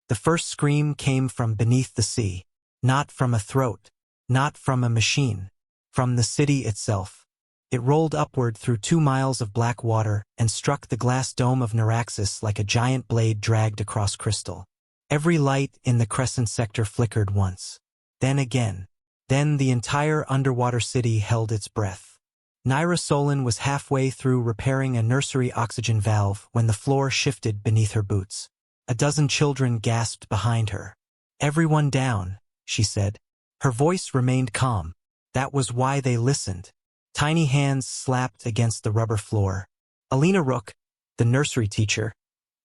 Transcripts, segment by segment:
The first scream came from beneath the sea. Not from a throat. Not from a machine. From the city itself. It rolled upward through 2 miles of black water and struck the glass dome of Neraxis like a giant blade dragged across crystal. Every light in the crescent sector flickered once. Then again. Then the entire underwater city held its breath. Nyra Solen was halfway through repairing a nursery oxygen valve when the floor shifted beneath her boots. A dozen children gasped behind her. "Everyone down," she said. Her voice remained calm. That was why they listened. Tiny hands slapped against the rubber floor. Alina Rook, the nursery teacher,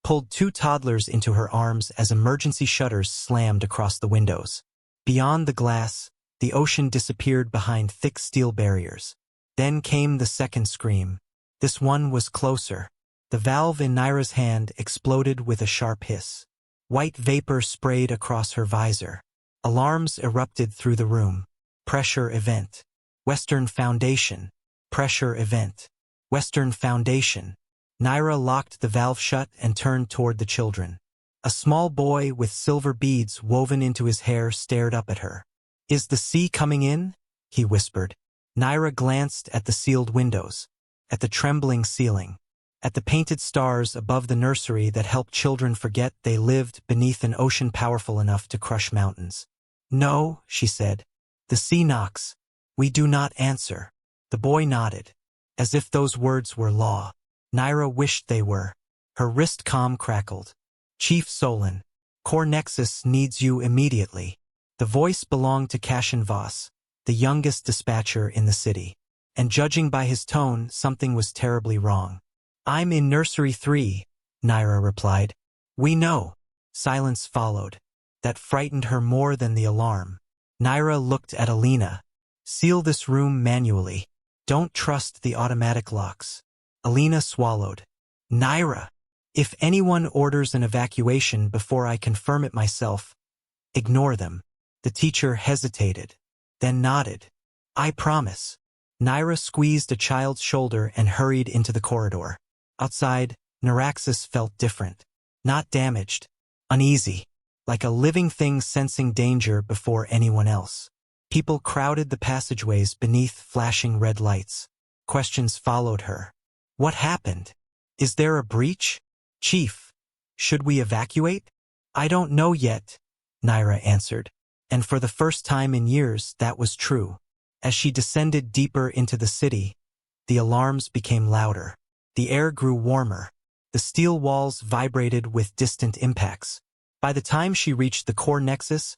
pulled 2 toddlers into her arms as emergency shutters slammed across the windows. Beyond the glass, the ocean disappeared behind thick steel barriers. Then came the second scream. This one was closer. The valve in Nyra's hand exploded with a sharp hiss. White vapor sprayed across her visor. Alarms erupted through the room. Pressure event. Western Foundation. Pressure event. Western Foundation. Nyra locked the valve shut and turned toward the children. A small boy with silver beads woven into his hair stared up at her. "Is the sea coming in?" he whispered. Nyra glanced at the sealed windows, at the trembling ceiling, at the painted stars above the nursery that helped children forget they lived beneath an ocean powerful enough to crush mountains. "No," she said. "The sea knocks. We do not answer." The boy nodded, as if those words were law. Nyra wished they were. Her wrist calm crackled. "Chief Solen, Core Nexus needs you immediately." The voice belonged to Cashin Voss, the youngest dispatcher in the city. And judging by his tone, something was terribly wrong. "I'm in Nursery 3, Nyra replied. "We know." Silence followed. That frightened her more than the alarm. Nyra looked at Alina. "Seal this room manually. Don't trust the automatic locks." Alina swallowed. "Nyra, if anyone orders an evacuation before I confirm it myself, ignore them." The teacher hesitated, then nodded. "I promise." Nyra squeezed a child's shoulder and hurried into the corridor. Outside, Neraxis felt different. Not damaged. Uneasy. Like a living thing sensing danger before anyone else. People crowded the passageways beneath flashing red lights. Questions followed her. "What happened? Is there a breach? Chief, should we evacuate?" "I don't know yet," Nyra answered. And for the first time in years, that was true. As she descended deeper into the city, the alarms became louder. The air grew warmer. The steel walls vibrated with distant impacts. By the time she reached the core nexus,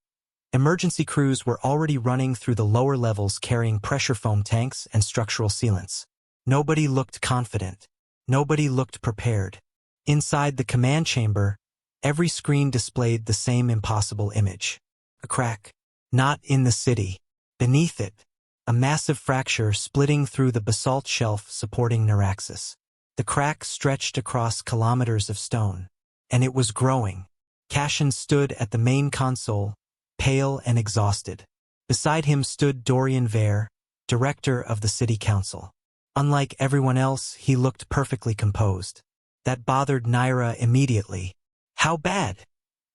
emergency crews were already running through the lower levels carrying pressure foam tanks and structural sealants. Nobody looked confident. Nobody looked prepared. Inside the command chamber, every screen displayed the same impossible image. A crack. Not in the city. Beneath it, a massive fracture splitting through the basalt shelf supporting Neraxis. The crack stretched across kilometers of stone. And it was growing. Cashin stood at the main console, pale and exhausted. Beside him stood Dorian Vare, director of the city council. Unlike everyone else, he looked perfectly composed. That bothered Nyra immediately. "How bad?"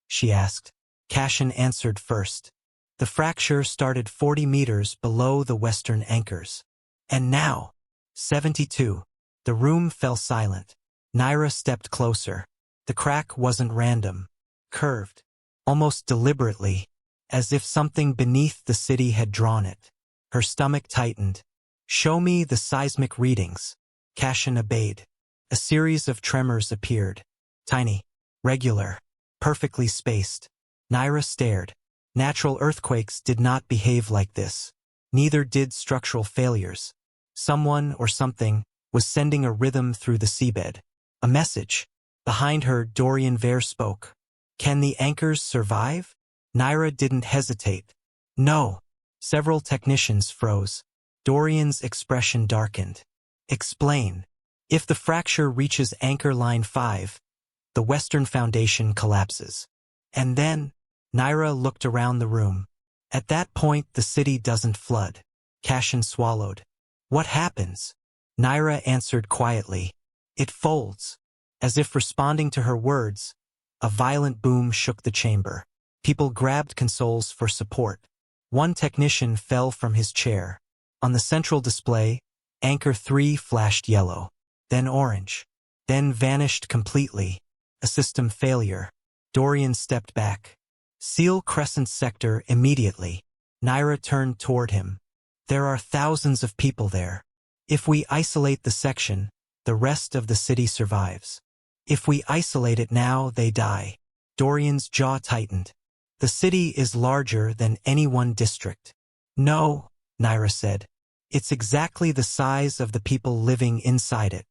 she asked. Cashin answered first. The fracture started 40 meters below the western anchors. And now, 72. The room fell silent. Nyra stepped closer. The crack wasn't random. Curved. Almost deliberately. As if something beneath the city had drawn it. Her stomach tightened. "Show me the seismic readings." Cashin obeyed. A series of tremors appeared. Tiny. Regular. Perfectly spaced. Nyra stared. Natural earthquakes did not behave like this. Neither did structural failures. Someone or something was sending a rhythm through the seabed. A message. Behind her, Dorian Vare spoke. "Can the anchors survive?" Nyra didn't hesitate. "No." Several technicians froze. Dorian's expression darkened. "Explain." "If the fracture reaches anchor line 5, the Western Foundation collapses. And then," Nyra looked around the room. "At that point, the city doesn't flood." Cashin swallowed. "What happens?" Nyra answered quietly. "It folds." As if responding to her words, A violent boom shook the chamber. People grabbed consoles for support. One technician fell from his chair. On the central display, Anchor 3 flashed yellow, then orange, then vanished completely. A system failure. Dorian stepped back. Seal Crescent Sector immediately. Nyra turned toward him. There are thousands of people there. If we isolate the section, the rest of the city survives. If we isolate it now, they die. Dorian's jaw tightened. The city is larger than any one district. No, Nyra said. It's exactly the size of the people living inside it.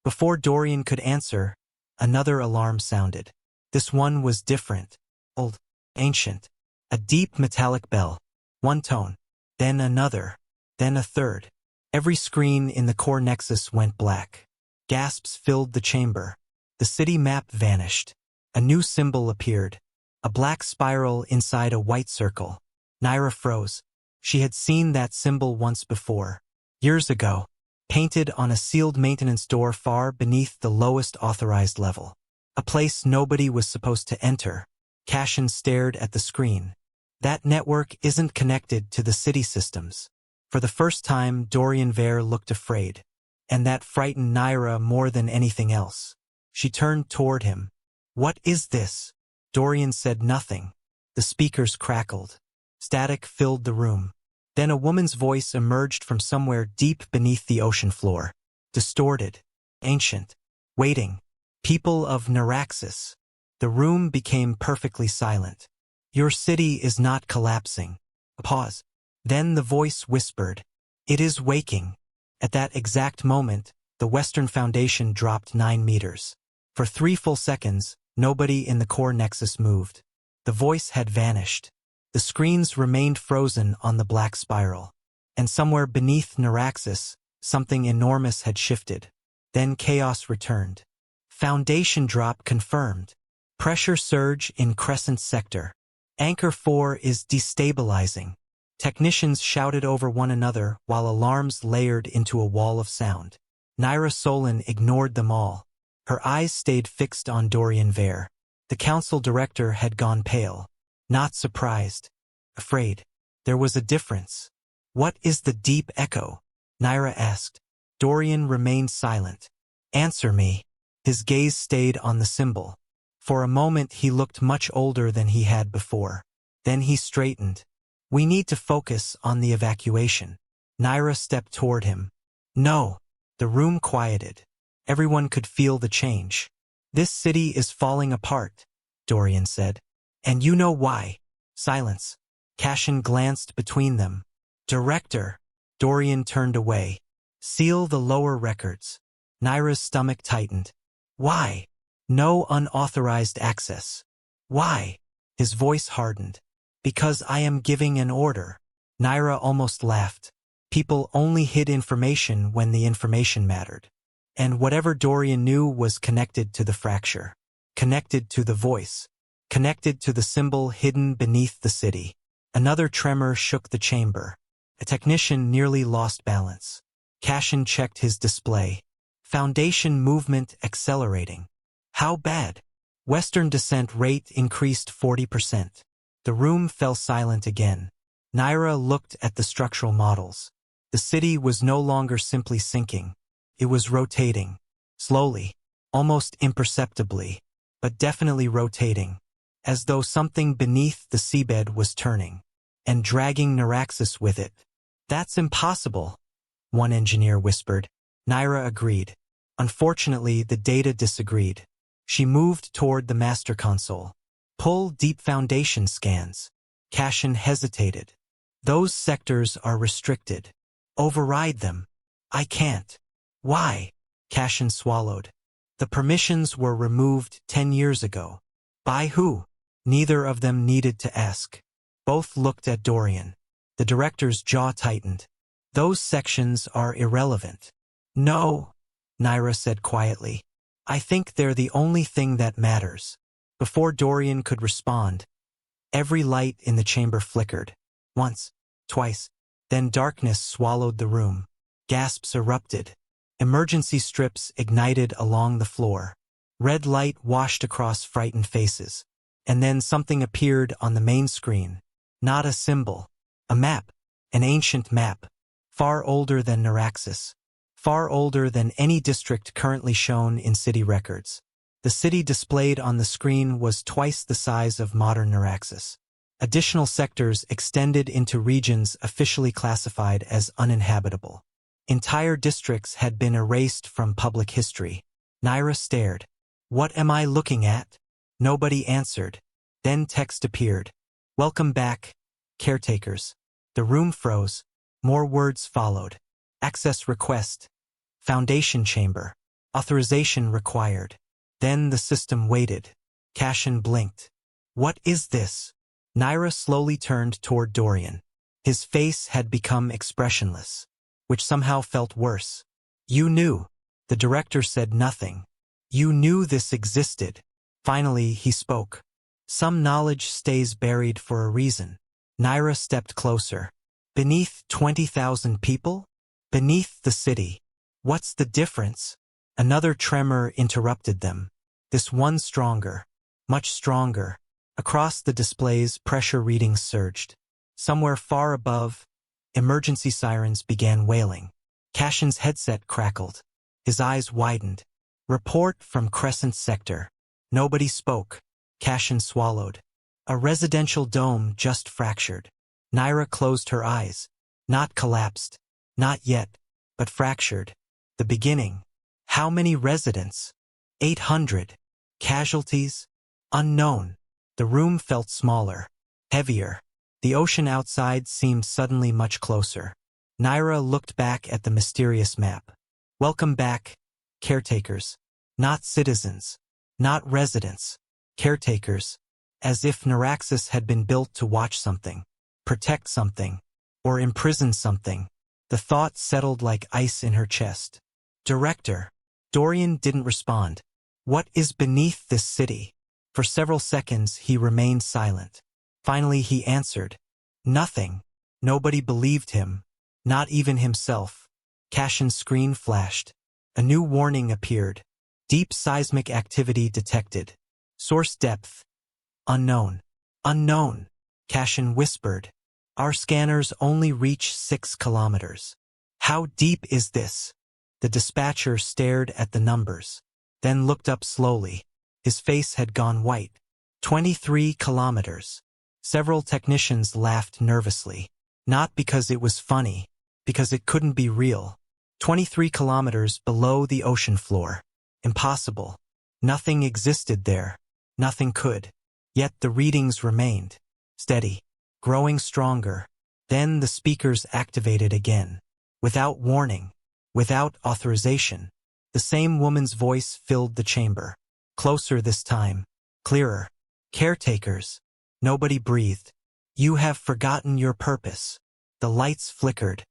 Before Dorian could answer, another alarm sounded. This one was different. Old. Ancient. A deep metallic bell. One tone. Then another. Then a third. Every screen in the core nexus went black. Gasps filled the chamber. The city map vanished. A new symbol appeared. A black spiral inside a white circle. Nyra froze. She had seen that symbol once before. Years ago. Painted on a sealed maintenance door far beneath the lowest authorized level. A place nobody was supposed to enter. Cashin stared at the screen. That network isn't connected to the city systems. For the first time, Dorian Vare looked afraid. And that frightened Nyra more than anything else. She turned toward him. What is this? Dorian said nothing. The speakers crackled. Static filled the room. Then a woman's voice emerged from somewhere deep beneath the ocean floor. Distorted. Ancient. Waiting. People of Neraxis. The room became perfectly silent. Your city is not collapsing. A pause. Then the voice whispered. It is waking. At that exact moment, the Western Foundation dropped 9 meters. For 3 full seconds, nobody in the core nexus moved. The voice had vanished. The screens remained frozen on the black spiral. And somewhere beneath Neraxis, something enormous had shifted. Then chaos returned. Foundation drop confirmed. Pressure surge in Crescent Sector. Anchor 4 is destabilizing. Technicians shouted over one another while alarms layered into a wall of sound. Nyra Solen ignored them all. Her eyes stayed fixed on Dorian Vare. The council director had gone pale. Not surprised. Afraid. There was a difference. What is the deep echo? Nyra asked. Dorian remained silent. Answer me. His gaze stayed on the symbol. For a moment he looked much older than he had before. Then he straightened. We need to focus on the evacuation. Nyra stepped toward him. No. The room quieted. Everyone could feel the change. This city is falling apart, Dorian said. And you know why. Silence. Cashin glanced between them. Director. Dorian turned away. Seal the lower records. Nyra's stomach tightened. Why? No unauthorized access. Why? His voice hardened. Because I am giving an order. Nyra almost laughed. People only hid information when the information mattered. And whatever Dorian knew was connected to the fracture. Connected to the voice. Connected to the symbol hidden beneath the city. Another tremor shook the chamber. A technician nearly lost balance. Cashin checked his display. Foundation movement accelerating. How bad? Western descent rate increased 40%. The room fell silent again. Nyra looked at the structural models. The city was no longer simply sinking. It was rotating. Slowly. Almost imperceptibly. But definitely rotating. As though something beneath the seabed was turning. And dragging Neraxis with it. That's impossible, one engineer whispered. Nyra agreed. Unfortunately, the data disagreed. She moved toward the master console. Pull deep foundation scans. Cashin hesitated. Those sectors are restricted. Override them. I can't. Why? Cashin swallowed. The permissions were removed 10 years ago. By who? Neither of them needed to ask. Both looked at Dorian. The director's jaw tightened. Those sections are irrelevant. No, Nyra said quietly. I think they're the only thing that matters. Before Dorian could respond, every light in the chamber flickered. Once, twice. Then darkness swallowed the room. Gasps erupted. Emergency strips ignited along the floor. Red light washed across frightened faces. And then something appeared on the main screen. Not a symbol. A map. An ancient map. Far older than Neraxis. Far older than any district currently shown in city records. The city displayed on the screen was twice the size of modern Neraxis. Additional sectors extended into regions officially classified as uninhabitable. Entire districts had been erased from public history. Nyra stared. What am I looking at? Nobody answered. Then text appeared. Welcome back, caretakers. The room froze. More words followed. Access request. Foundation chamber. Authorization required. Then the system waited. Cashin blinked. What is this? Nyra slowly turned toward Dorian. His face had become expressionless, which somehow felt worse. You knew. The director said nothing. You knew this existed. Finally, he spoke. Some knowledge stays buried for a reason. Nyra stepped closer. Beneath 20,000 people? Beneath the city. What's the difference? Another tremor interrupted them. This one stronger. Much stronger. Across the displays, pressure readings surged. Somewhere far above, emergency sirens began wailing. Cashin's headset crackled. His eyes widened. Report from Crescent Sector. Nobody spoke. Cashin swallowed. A residential dome just fractured. Nyra closed her eyes. Not collapsed. Not yet, but fractured. The beginning. How many residents? 800. Casualties? Unknown. The room felt smaller, heavier. The ocean outside seemed suddenly much closer. Nyra looked back at the mysterious map. Welcome back, caretakers. Not citizens. Not residents. Caretakers. As if Neraxis had been built to watch something, protect something, or imprison something. The thought settled like ice in her chest. Director. Dorian didn't respond. What is beneath this city? For several seconds he remained silent. Finally he answered. Nothing. Nobody believed him. Not even himself. Cashin's screen flashed. A new warning appeared. Deep seismic activity detected. Source depth. Unknown. Unknown. Cashin whispered. Our scanners only reach 6 kilometers. How deep is this? The dispatcher stared at the numbers, then looked up slowly. His face had gone white. 23 kilometers. Several technicians laughed nervously. Not because it was funny, because it couldn't be real. 23 kilometers below the ocean floor. Impossible. Nothing existed there. Nothing could. Yet the readings remained. Steady. Growing stronger. Then the speakers activated again. Without warning. Without authorization. The same woman's voice filled the chamber. Closer this time. Clearer. Caretakers. Nobody breathed. You have forgotten your purpose. The lights flickered.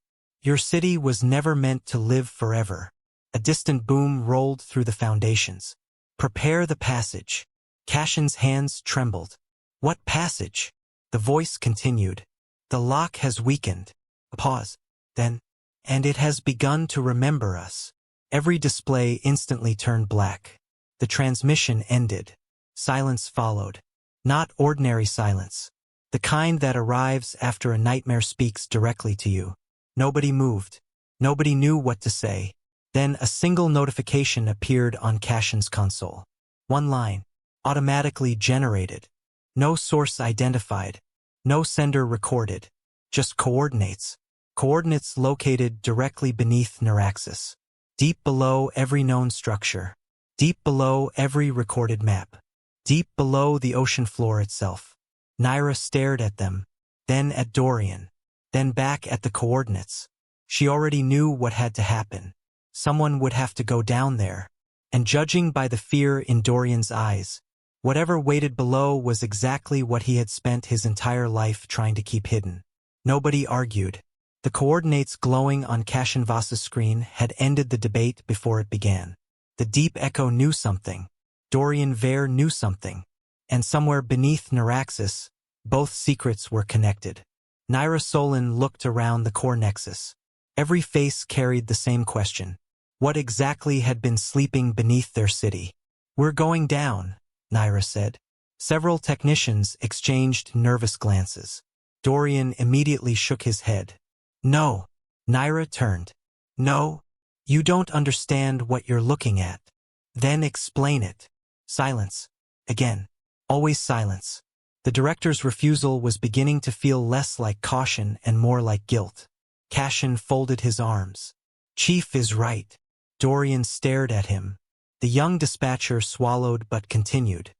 Your city was never meant to live forever. A distant boom rolled through the foundations. Prepare the passage. Cashin's hands trembled. What passage? The voice continued. The lock has weakened. A pause. Then. And it has begun to remember us. Every display instantly turned black. The transmission ended. Silence followed. Not ordinary silence. The kind that arrives after a nightmare speaks directly to you. Nobody moved. Nobody knew what to say. Then a single notification appeared on Cashin's console. One line. Automatically generated. No source identified. No sender recorded. Just coordinates. Coordinates located directly beneath Neraxis. Deep below every known structure. Deep below every recorded map. Deep below the ocean floor itself. Nyra stared at them, then at Dorian, then back at the coordinates. She already knew what had to happen. Someone would have to go down there. And judging by the fear in Dorian's eyes, whatever waited below was exactly what he had spent his entire life trying to keep hidden. Nobody argued. The coordinates glowing on Cashin Voss's screen had ended the debate before it began. The deep echo knew something. Dorian Vare knew something. And somewhere beneath Neraxis, both secrets were connected. Nyra Solen looked around the core nexus. Every face carried the same question. What exactly had been sleeping beneath their city? We're going down, Nyra said. Several technicians exchanged nervous glances. Dorian immediately shook his head. No. Nyra turned. No. You don't understand what you're looking at. Then explain it. Silence. Again. Always silence. The director's refusal was beginning to feel less like caution and more like guilt. Cashin folded his arms. Chief is right. Dorian stared at him. The young dispatcher swallowed but continued.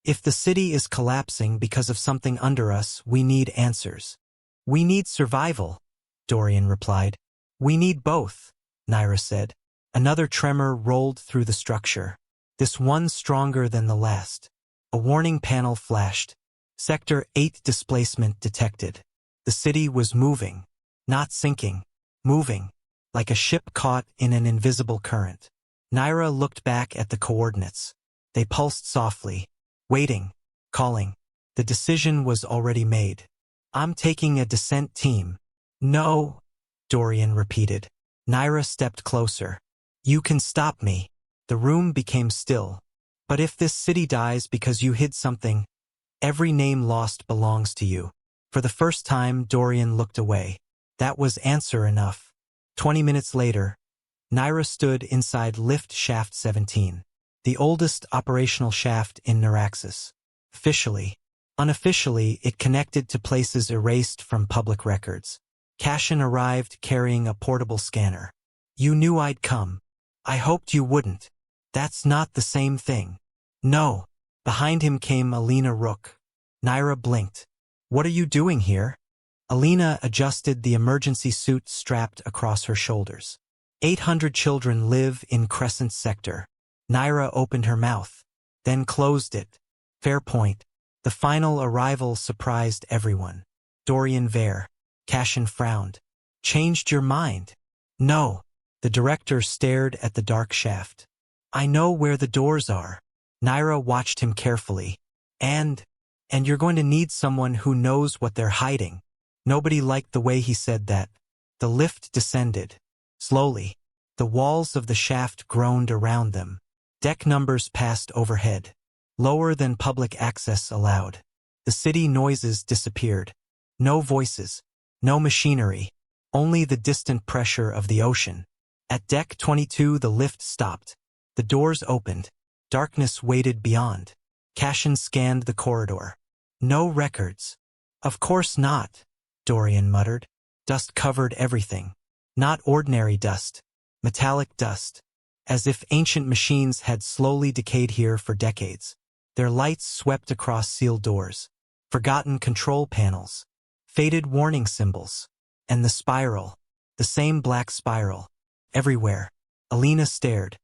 If the city is collapsing because of something under us, we need answers. We need survival, Dorian replied. We need both, Nyra said. Another tremor rolled through the structure. This one stronger than the last. A warning panel flashed. Sector 8 displacement detected. The city was moving. Not sinking. Moving. Like a ship caught in an invisible current. Nyra looked back at the coordinates. They pulsed softly. Waiting. Calling. The decision was already made. I'm taking a descent team. No, Dorian repeated. Nyra stepped closer. You can stop me. The room became still. But if this city dies because you hid something, every name lost belongs to you. For the first time, Dorian looked away. That was answer enough. 20 minutes later, Nyra stood inside lift shaft 17, the oldest operational shaft in Neraxis. Officially. Unofficially, it connected to places erased from public records. Cashin arrived carrying a portable scanner. You knew I'd come. I hoped you wouldn't. That's not the same thing. No. Behind him came Alina Rook. Nyra blinked. What are you doing here? Alina adjusted the emergency suit strapped across her shoulders. 800 children live in Crescent Sector. Nyra opened her mouth, then closed it. Fair point. The final arrival surprised everyone. Dorian Vare. Cashin frowned. Changed your mind? No. The director stared at the dark shaft. I know where the doors are. Nyra watched him carefully. And you're going to need someone who knows what they're hiding. Nobody liked the way he said that. The lift descended. Slowly. The walls of the shaft groaned around them. Deck numbers passed overhead. Lower than public access allowed. The city noises disappeared. No voices. No machinery. Only the distant pressure of the ocean. At deck 22 the lift stopped. The doors opened. Darkness waited beyond. Cashin scanned the corridor. No records. Of course not, Dorian muttered. Dust covered everything. Not ordinary dust. Metallic dust. As if ancient machines had slowly decayed here for decades. Their lights swept across sealed doors. Forgotten control panels. Faded warning symbols. And the spiral. The same black spiral. Everywhere. Alina stared.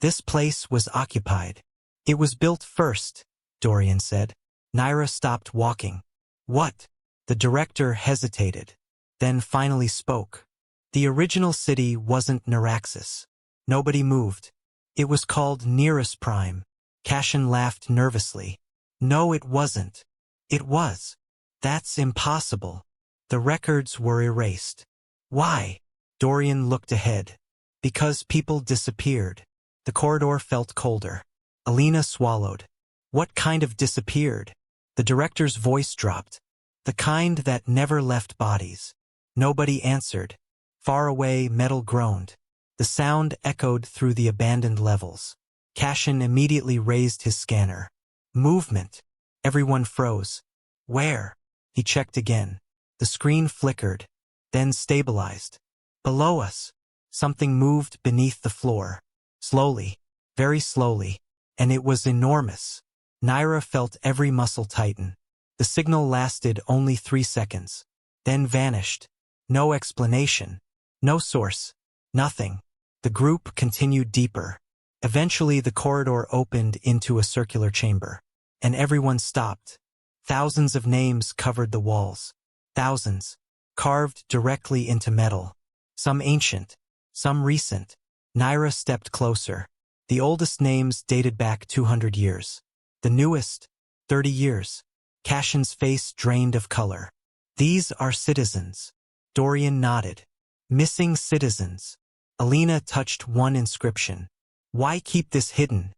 This place was occupied. It was built first, Dorian said. Nyra stopped walking. What? The director hesitated. Then finally spoke. The original city wasn't Neraxis. Nobody moved. It was called Nearest Prime. Cashin laughed nervously. No, it wasn't. It was. That's impossible. The records were erased. Why? Dorian looked ahead. Because people disappeared. The corridor felt colder. Alina swallowed. What kind of disappeared? The director's voice dropped. The kind that never left bodies. Nobody answered. Far away, metal groaned. The sound echoed through the abandoned levels. Cashin immediately raised his scanner. Movement. Everyone froze. Where? He checked again. The screen flickered, then stabilized. Below us. Something moved beneath the floor. Slowly. Very slowly. And it was enormous. Nyra felt every muscle tighten. The signal lasted only 3 seconds. Then vanished. No explanation. No source. Nothing. The group continued deeper. Eventually the corridor opened into a circular chamber. And everyone stopped. Thousands of names covered the walls. Thousands. Carved directly into metal. Some ancient. Some recent. Nyra stepped closer. The oldest names dated back 200 years. The newest, 30 years. Cashin's face drained of color. These are citizens. Dorian nodded. Missing citizens. Alina touched one inscription. Why keep this hidden?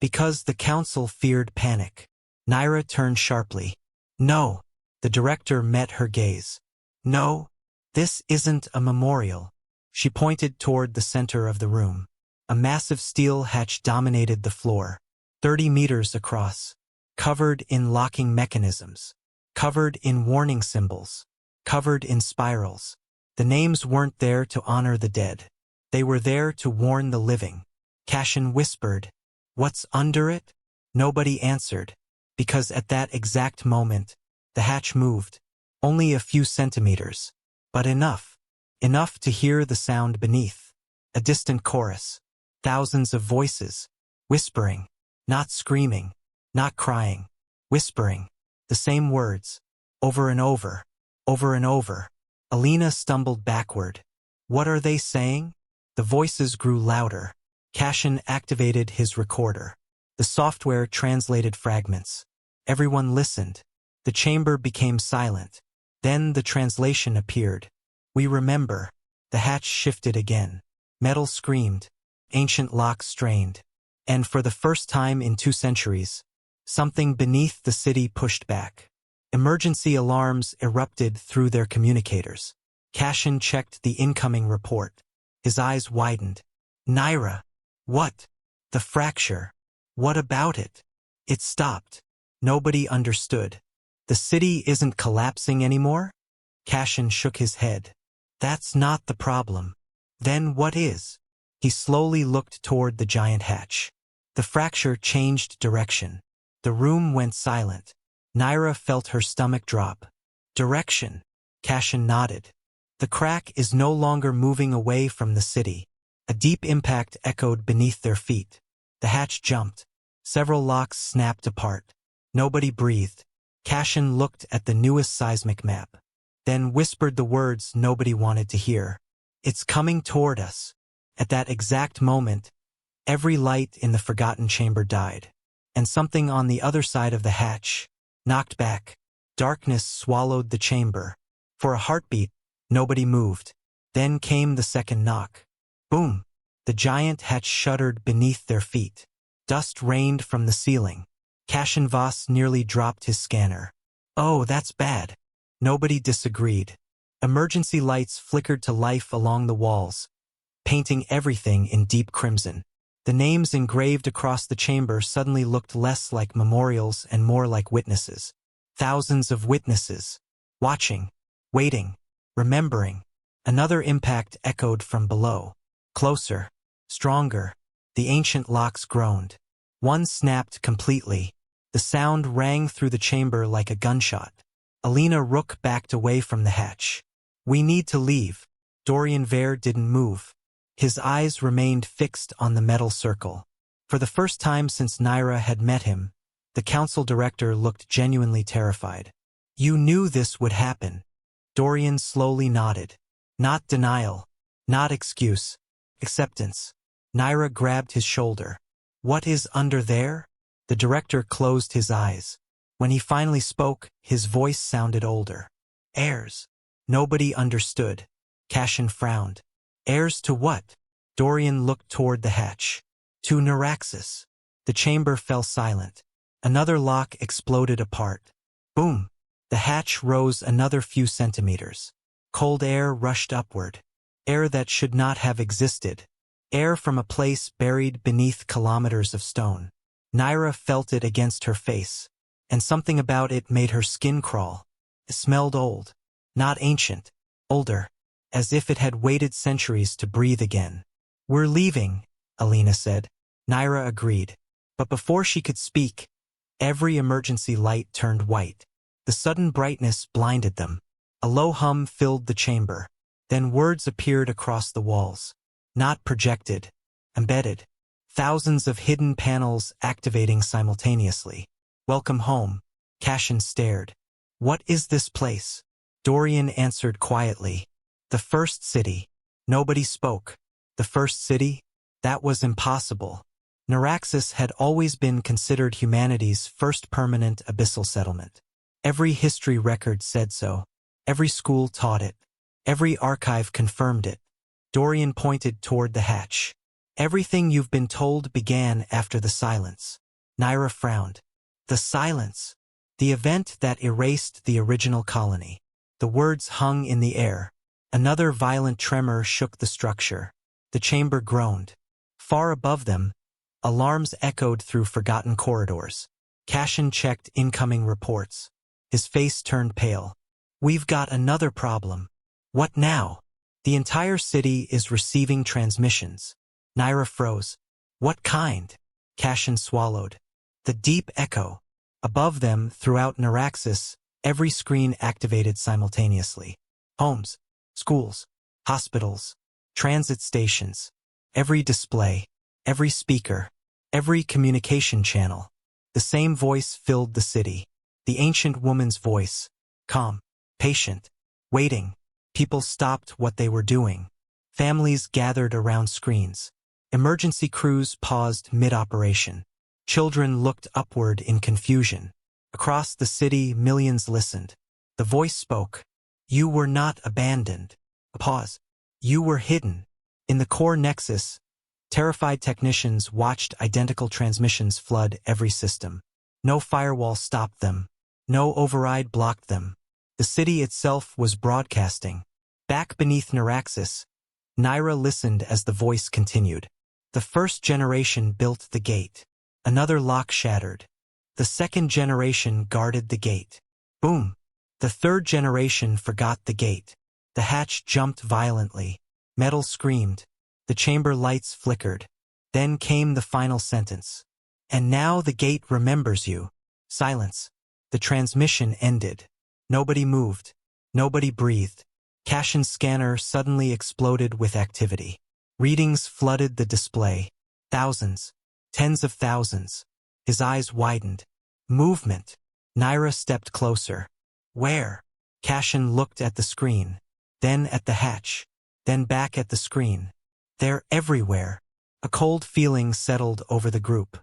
Because the council feared panic. Nyra turned sharply. No. The director met her gaze. No. This isn't a memorial. She pointed toward the center of the room. A massive steel hatch dominated the floor, 30 meters across, covered in locking mechanisms, covered in warning symbols, covered in spirals. The names weren't there to honor the dead. They were there to warn the living. Cashin whispered, "What's under it?" Nobody answered, because at that exact moment, the hatch moved, only a few centimeters, but enough to hear the sound beneath. A distant chorus. Thousands of voices, whispering, not screaming, not crying, whispering, the same words, over and over, over and over. Alina stumbled backward. What are they saying? The voices grew louder. Cashin activated his recorder. The software translated fragments. Everyone listened. The chamber became silent. Then the translation appeared. We remember. The hatch shifted again. Metal screamed. Ancient locks strained. And for the first time in 2 centuries, something beneath the city pushed back. Emergency alarms erupted through their communicators. Cashin checked the incoming report. His eyes widened. Nyra. What? The fracture. What about it? It stopped. Nobody understood. The city isn't collapsing anymore? Cashin shook his head. That's not the problem. Then what is? He slowly looked toward the giant hatch. The fracture changed direction. The room went silent. Nyra felt her stomach drop. Direction. Cashin nodded. The crack is no longer moving away from the city. A deep impact echoed beneath their feet. The hatch jumped. Several locks snapped apart. Nobody breathed. Cashin looked at the newest seismic map, then whispered the words nobody wanted to hear. It's coming toward us. At that exact moment, every light in the forgotten chamber died, and something on the other side of the hatch knocked back. Darkness swallowed the chamber. For a heartbeat, nobody moved. Then came the second knock. Boom! The giant hatch shuddered beneath their feet. Dust rained from the ceiling. Cashin Voss nearly dropped his scanner. Oh, that's bad. Nobody disagreed. Emergency lights flickered to life along the walls, painting everything in deep crimson. The names engraved across the chamber suddenly looked less like memorials and more like witnesses. Thousands of witnesses, watching, waiting, remembering. Another impact echoed from below. Closer, stronger. The ancient locks groaned. One snapped completely. The sound rang through the chamber like a gunshot. Alina Rook backed away from the hatch. We need to leave. Dorian Vare didn't move. His eyes remained fixed on the metal circle. For the first time since Nyra had met him, the council director looked genuinely terrified. You knew this would happen. Dorian slowly nodded. Not denial. Not excuse. Acceptance. Nyra grabbed his shoulder. What is under there? The director closed his eyes. When he finally spoke, his voice sounded older. Heirs. Nobody understood. Cashin frowned. Heirs to what? Dorian looked toward the hatch. To Neraxis. The chamber fell silent. Another lock exploded apart. Boom! The hatch rose another few centimeters. Cold air rushed upward. Air that should not have existed. Air from a place buried beneath kilometers of stone. Nyra felt it against her face, and something about it made her skin crawl. It smelled old. Not ancient. Older. As if it had waited centuries to breathe again. We're leaving, Alina said. Nyra agreed. But before she could speak, every emergency light turned white. The sudden brightness blinded them. A low hum filled the chamber. Then words appeared across the walls. Not projected. Embedded. Thousands of hidden panels activating simultaneously. Welcome home. Cashin stared. What is this place? Dorian answered quietly. The first city. Nobody spoke. The first city? That was impossible. Neraxis had always been considered humanity's first permanent abyssal settlement. Every history record said so. Every school taught it. Every archive confirmed it. Dorian pointed toward the hatch. Everything you've been told began after the silence. Nyra frowned. The silence. The event that erased the original colony. The words hung in the air. Another violent tremor shook the structure. The chamber groaned. Far above them, alarms echoed through forgotten corridors. Cashin checked incoming reports. His face turned pale. We've got another problem. What now? The entire city is receiving transmissions. Nyra froze. What kind? Cashin swallowed. The deep echo. Above them, throughout Neraxis, every screen activated simultaneously. Homes, schools, hospitals, transit stations. Every display, every speaker, every communication channel. The same voice filled the city. The ancient woman's voice. Calm, patient, waiting. People stopped what they were doing. Families gathered around screens. Emergency crews paused mid-operation. Children looked upward in confusion. Across the city, millions listened. The voice spoke. You were not abandoned. A pause. You were hidden. In the core nexus, terrified technicians watched identical transmissions flood every system. No firewall stopped them. No override blocked them. The city itself was broadcasting. Back beneath Neraxis, Nyra listened as the voice continued. The first generation built the gate. Another lock shattered. The second generation guarded the gate. Boom! The third generation forgot the gate. The hatch jumped violently. Metal screamed. The chamber lights flickered. Then came the final sentence. And now the gate remembers you. Silence. The transmission ended. Nobody moved. Nobody breathed. Cashin's scanner suddenly exploded with activity. Readings flooded the display. Thousands. Tens of thousands. His eyes widened. Movement. Nyra stepped closer. Where? Cashin looked at the screen. Then at the hatch. Then back at the screen. They're everywhere. A cold feeling settled over the group.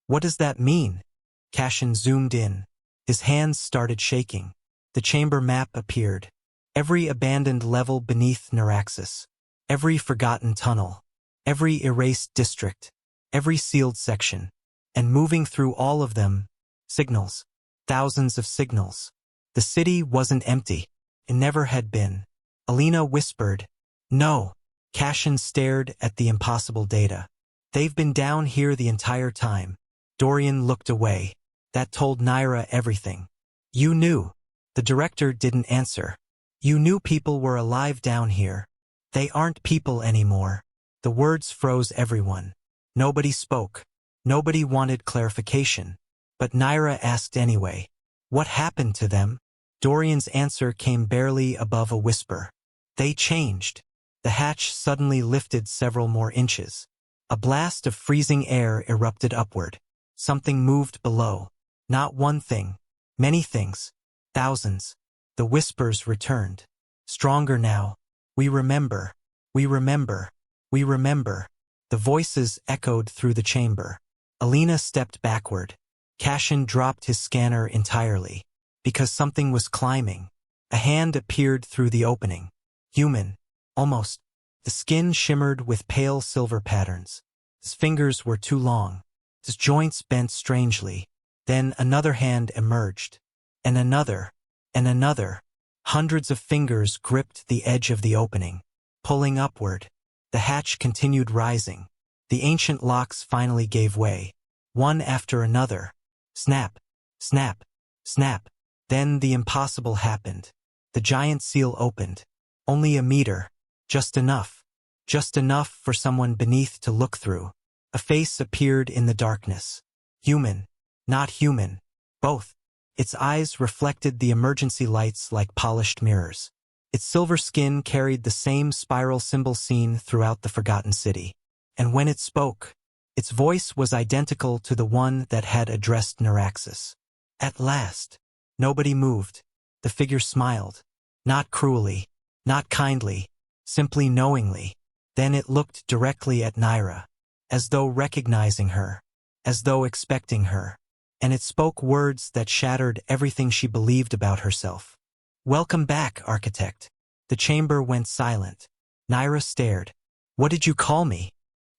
What does that mean? Cashin zoomed in. His hands started shaking. The chamber map appeared. Every abandoned level beneath Neraxis. Every forgotten tunnel. Every erased district. Every sealed section. And moving through all of them, signals. Thousands of signals. The city wasn't empty. It never had been. Alina whispered, No. Cashin stared at the impossible data. They've been down here the entire time. Dorian looked away. That told Nyra everything. You knew. The director didn't answer. You knew people were alive down here. They aren't people anymore. The words froze everyone. Nobody spoke. Nobody wanted clarification. But Nyra asked anyway. What happened to them? Dorian's answer came barely above a whisper. They changed. The hatch suddenly lifted several more inches. A blast of freezing air erupted upward. Something moved below. Not one thing. Many things. Thousands. The whispers returned. Stronger now. We remember. We remember. We remember. The voices echoed through the chamber. Alina stepped backward. Cashin dropped his scanner entirely. Because something was climbing. A hand appeared through the opening. Human. Almost. The skin shimmered with pale silver patterns. His fingers were too long. His joints bent strangely. Then another hand emerged. And another. And another. Hundreds of fingers gripped the edge of the opening. Pulling upward. The hatch continued rising. The ancient locks finally gave way. One after another. Snap. Snap. Snap. Then the impossible happened. The giant seal opened. Only a meter. Just enough. Just enough for someone beneath to look through. A face appeared in the darkness. Human. Not human. Both. Its eyes reflected the emergency lights like polished mirrors. Its silver skin carried the same spiral symbol seen throughout the forgotten city. And when it spoke, its voice was identical to the one that had addressed Neraxis. At last. Nobody moved. The figure smiled. Not cruelly. Not kindly. Simply knowingly. Then it looked directly at Nyra. As though recognizing her. As though expecting her. And it spoke words that shattered everything she believed about herself. Welcome back, Architect. The chamber went silent. Nyra stared. What did you call me?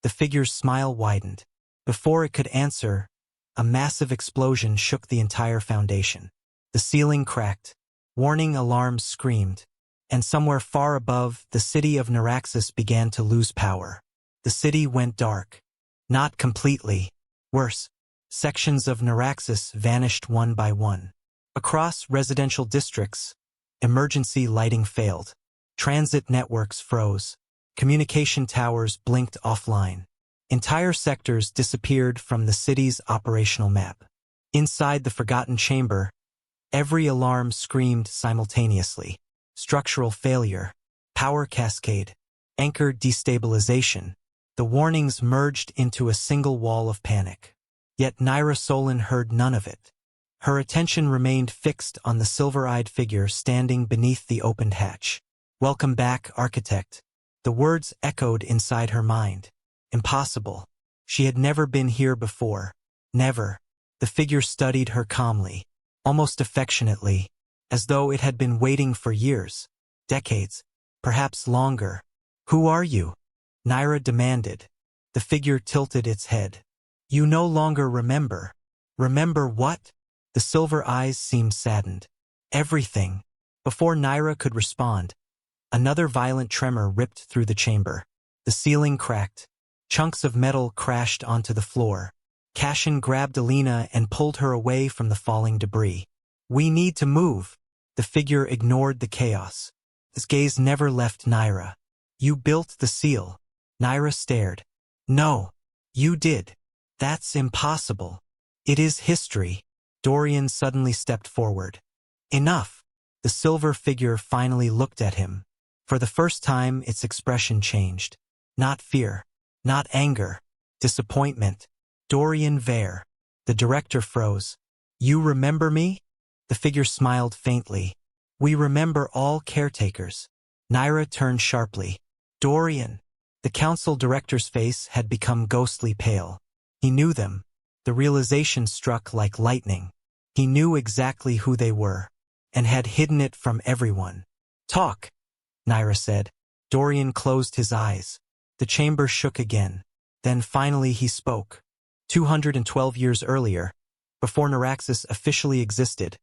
The figure's smile widened. Before it could answer, a massive explosion shook the entire foundation. The ceiling cracked. Warning alarms screamed. And somewhere far above, the city of Neraxis began to lose power. The city went dark. Not completely. Worse, sections of Neraxis vanished one by one. Across residential districts, emergency lighting failed. Transit networks froze. Communication towers blinked offline. Entire sectors disappeared from the city's operational map. Inside the forgotten chamber, every alarm screamed simultaneously. Structural failure, power cascade, anchor destabilization. The warnings merged into a single wall of panic. Yet Nyra Solen heard none of it. Her attention remained fixed on the silver-eyed figure standing beneath the opened hatch. "Welcome back, architect." The words echoed inside her mind. Impossible. She had never been here before. Never. The figure studied her calmly, almost affectionately, as though it had been waiting for years, decades, perhaps longer. "Who are you?" Nyra demanded. The figure tilted its head. "You no longer remember." "Remember what?" The silver eyes seemed saddened. "Everything." Before Nyra could respond, another violent tremor ripped through the chamber. The ceiling cracked. Chunks of metal crashed onto the floor. Cashin grabbed Alina and pulled her away from the falling debris. "We need to move." The figure ignored the chaos. His gaze never left Nyra. "You built the seal." Nyra stared. "No. You did." "That's impossible." "It is history." Dorian suddenly stepped forward. "Enough." The silver figure finally looked at him. For the first time, its expression changed. Not fear. Not anger. Disappointment. "Dorian Vare." The director froze. "You remember me?" The figure smiled faintly. "We remember all caretakers." Nyra turned sharply. "Dorian." The council director's face had become ghostly pale. He knew them. The realization struck like lightning. He knew exactly who they were, and had hidden it from everyone. "Talk," Nyra said. Dorian closed his eyes. The chamber shook again. Then finally he spoke. 212 years earlier, before Neraxis officially existed,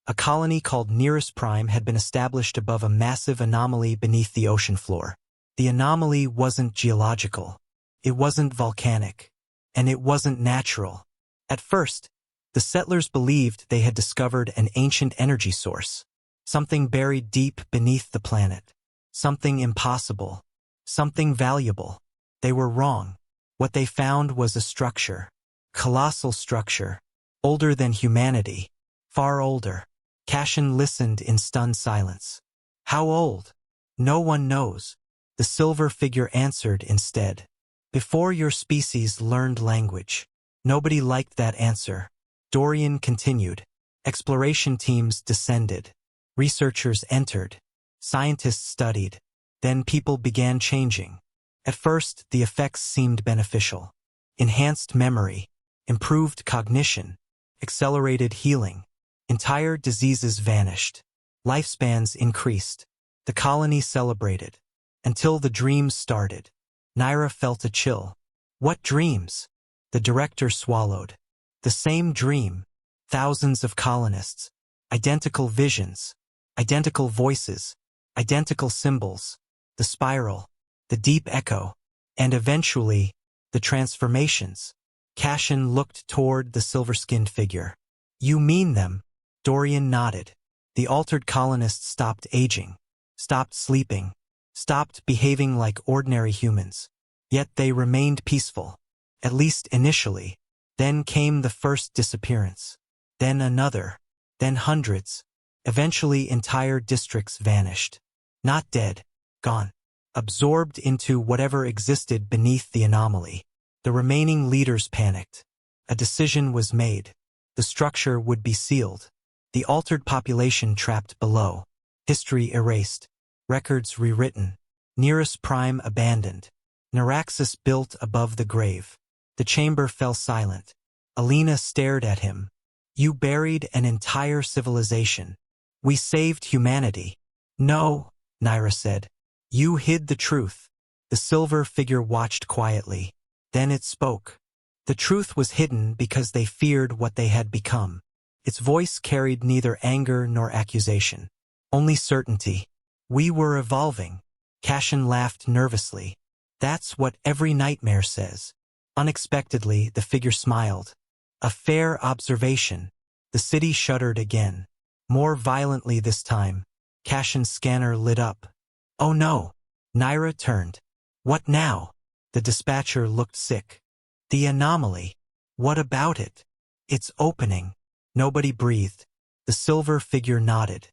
a colony called Nearest Prime had been established above a massive anomaly beneath the ocean floor. The anomaly wasn't geological. It wasn't volcanic. And it wasn't natural. At first, the settlers believed they had discovered an ancient energy source, something buried deep beneath the planet, something impossible, something valuable. They were wrong. What they found was a structure, colossal structure, older than humanity, far older. Cashin listened in stunned silence. "How old?" "No one knows." The silver figure answered instead. "Before your species learned language." Nobody liked that answer. Dorian continued. Exploration teams descended. Researchers entered. Scientists studied. Then people began changing. At first, the effects seemed beneficial. Enhanced memory, improved cognition, accelerated healing. Entire diseases vanished. Lifespans increased. The colony celebrated. Until the dreams started. Nyra felt a chill. "What dreams?" The director swallowed. "The same dream. Thousands of colonists. Identical visions. Identical voices. Identical symbols. The spiral. The deep echo. And eventually, the transformations." Cashin looked toward the silver-skinned figure. "You mean them?" Dorian nodded. The altered colonists stopped aging. Stopped sleeping. Stopped behaving like ordinary humans. Yet they remained peaceful. At least initially. Then came the first disappearance. Then another. Then hundreds. Eventually entire districts vanished. Not dead. Gone. Absorbed into whatever existed beneath the anomaly. The remaining leaders panicked. A decision was made. The structure would be sealed. The altered population trapped below. History erased. Records rewritten. Nearest Prime abandoned. Neraxis built above the grave. The chamber fell silent. Alina stared at him. "You buried an entire civilization. We saved humanity." "No," Nyra said. "You hid the truth." The silver figure watched quietly. Then it spoke. The truth was hidden because they feared what they had become. Its voice carried neither anger nor accusation. Only certainty. We were evolving. Cashin laughed nervously. That's what every nightmare says. Unexpectedly, the figure smiled. A fair observation. The city shuddered again. More violently this time. Cashin's scanner lit up. Oh no! Nyra turned. What now? The dispatcher looked sick. The anomaly. What about it? It's opening. Nobody breathed. The silver figure nodded.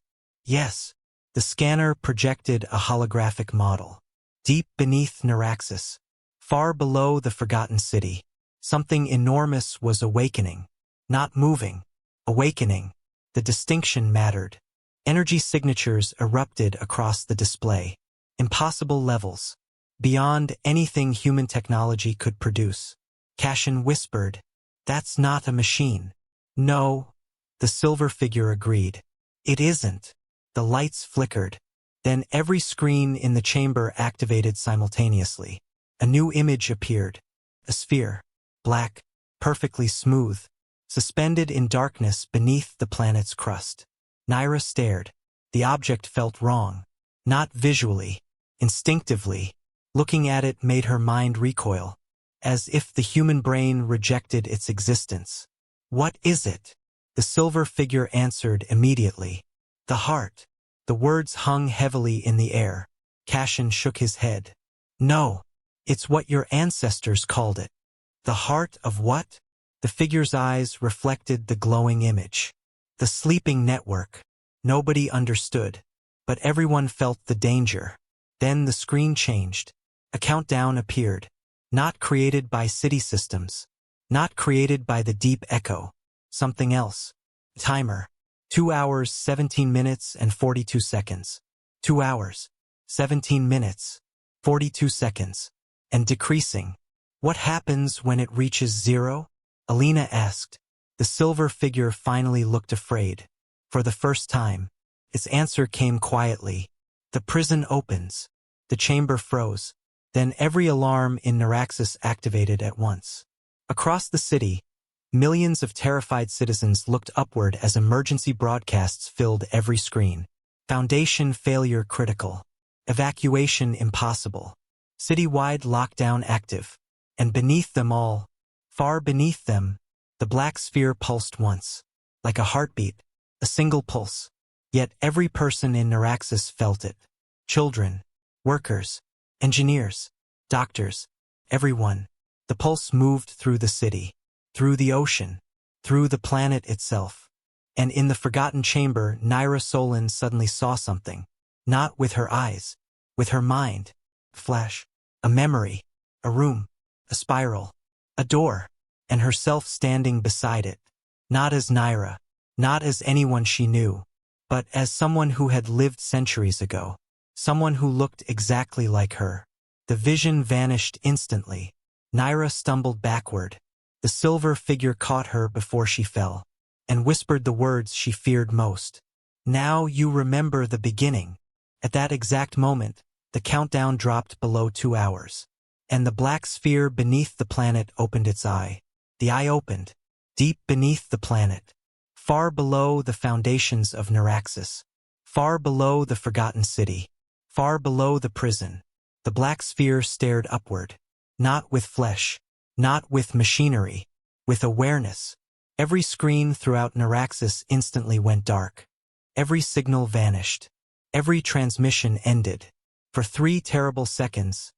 Yes. The scanner projected a holographic model. Deep beneath Neraxis, far below the forgotten city, something enormous was awakening. Not moving. Awakening. The distinction mattered. Energy signatures erupted across the display. Impossible levels. Beyond anything human technology could produce. Cashin whispered, "That's not a machine." "No." The silver figure agreed. "It isn't." The lights flickered. Then every screen in the chamber activated simultaneously. A new image appeared. A sphere. Black. Perfectly smooth. Suspended in darkness beneath the planet's crust. Nyra stared. The object felt wrong. Not visually. Instinctively. Looking at it made her mind recoil. As if the human brain rejected its existence. "What is it?" The silver figure answered immediately. "The heart." The words hung heavily in the air. Cashin shook his head. "No. It's what your ancestors called it." "The heart of what?" The figure's eyes reflected the glowing image. "The sleeping network." Nobody understood. But everyone felt the danger. Then the screen changed. A countdown appeared. Not created by city systems. Not created by the deep echo. Something else. Timer. 2 hours, 17 minutes, and 42 seconds. 2 hours, 17 minutes, 42 seconds. And decreasing. "What happens when it reaches zero?" Alina asked. The silver figure finally looked afraid. For the first time. Its answer came quietly. "The prison opens." The chamber froze. Then every alarm in Neraxis activated at once. Across the city, millions of terrified citizens looked upward as emergency broadcasts filled every screen. Foundation failure critical. Evacuation impossible. Citywide lockdown active. And beneath them all, far beneath them, the black sphere pulsed once. Like a heartbeat, a single pulse. Yet every person in Neraxis felt it. Children, workers, engineers, doctors, everyone. The pulse moved through the city. Through the ocean, through the planet itself. And in the forgotten chamber, Nyra Solen suddenly saw something. Not with her eyes, with her mind. Flash. A memory. A room. A spiral. A door. And herself standing beside it. Not as Nyra. Not as anyone she knew. But as someone who had lived centuries ago. Someone who looked exactly like her. The vision vanished instantly. Nyra stumbled backward. The silver figure caught her before she fell, and whispered the words she feared most. "Now you remember the beginning." At that exact moment, the countdown dropped below 2 hours, and the black sphere beneath the planet opened its eye. The eye opened, deep beneath the planet, far below the foundations of Neraxis, far below the forgotten city, far below the prison. The black sphere stared upward, not with flesh, not with machinery, with awareness. Every screen throughout Neraxis instantly went dark. Every signal vanished. Every transmission ended. For 3 terrible seconds,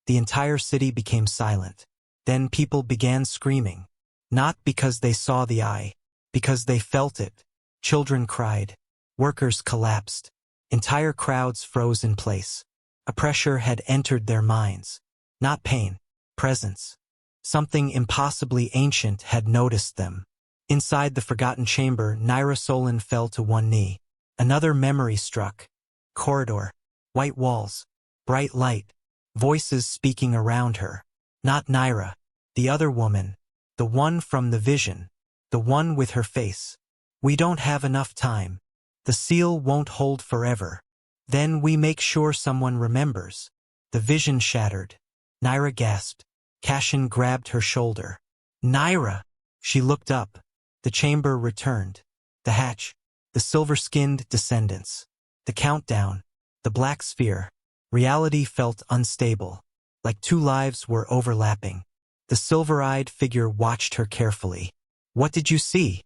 the entire city became silent. Then people began screaming. Not because they saw the eye, because they felt it. Children cried. Workers collapsed. Entire crowds froze in place. A pressure had entered their minds. Not pain, presence. Something impossibly ancient had noticed them. Inside the forgotten chamber, Nyra Solen fell to one knee. Another memory struck. Corridor. White walls. Bright light. Voices speaking around her. Not Nyra. The other woman. The one from the vision. The one with her face. "We don't have enough time. The seal won't hold forever. Then we make sure someone remembers." The vision shattered. Nyra gasped. Cashin grabbed her shoulder. Nyra! She looked up. The chamber returned. The hatch. The silver-skinned descendants. The countdown. The black sphere. Reality felt unstable, like two lives were overlapping. The silver-eyed figure watched her carefully. What did you see?